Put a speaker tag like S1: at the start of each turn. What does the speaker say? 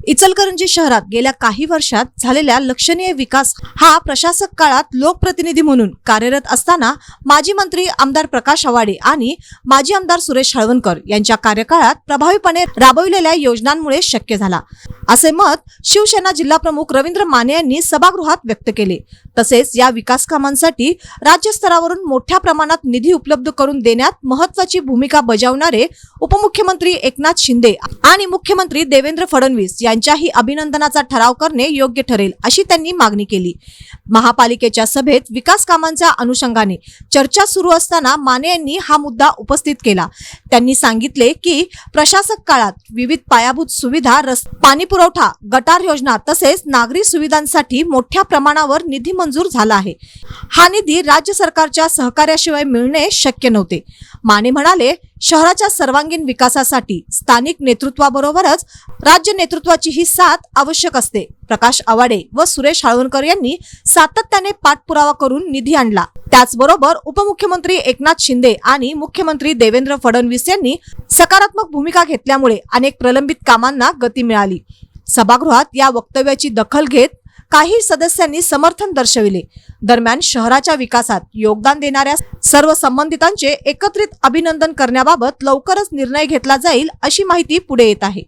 S1: इचलकरंजी शहरात गेल्या काही वर्षात झालेल्या लक्षणीय विकास हा प्रशासक काळात लोकप्रतिनिधी म्हणून कार्यरत असताना माजी मंत्री आमदार प्रकाश आवाडे आणि माजी आमदार सुरेश हळवणकर यांच्या कार्यकाळात प्रभावीपणे राबविलेल्या योजनांमुळे शक्य झाला, असे मत शिवसेना जिल्हा प्रमुख रवींद्र माने यांनी सभागृहात व्यक्त केले। तसेच या विकास कामांसाठी राज्य स्तरावरून मोठ्या प्रमाणात निधी उपलब्ध करून देण्यात महत्त्वाची भूमिका बजावणारे उपमुख्यमंत्री एकनाथ शिंदे आणि मुख्यमंत्री देवेंद्र फडणवीस यांच्याही अभिनंदनाचा ठराव करणे योग्य ठरेल, अशी त्यांनी मागणी केली। महापालिकेच्या सभेत विकास कामांच्या अनुषंगाने चर्चा सुरू असताना माने यांनी हा मुद्दा उपस्थित केला। त्यांनी सांगितले की प्रशासक काळात विविध पायाभूत सुविधा, पाणी पुरवठा, गटार योजना तसेच नागरी सुविधांसाठी मोठ्या प्रमाणावर निधी मंजूर झाला आहे। हा निधी राज्य सरकारच्या सहकार्याशिवाय मिळणे शक्य नव्हते। माने म्हणाले, शहराच्या सर्वांगीण विकासासाठी स्थानिक नेतृत्वाबरोबरच राज्य नेतृत्वाची ही साथ आवश्यक असते। प्रकाश आवाडे व सुरेश हळवणकर यांनी सातत्याने पाठपुरावा करून निधी आणला। त्याचबरोबर उपमुख्यमंत्री एकनाथ शिंदे आणि मुख्यमंत्री देवेंद्र फडणवीस यांनी सकारात्मक भूमिका घेतल्यामुळे अनेक प्रलंबित कामांना गती मिळाली। सभागृहात या वक्तव्याची दखल घेत काही सदस्यांनी समर्थन दर्शविले। दरम्यान शहराच्या विकासात योगदान देणाऱ्या सर्व संबंधितांचे एकत्रित अभिनंदन करण्याबाबत लवकरच निर्णय घेतला जाईल, अशी माहिती पुढे येत आहे।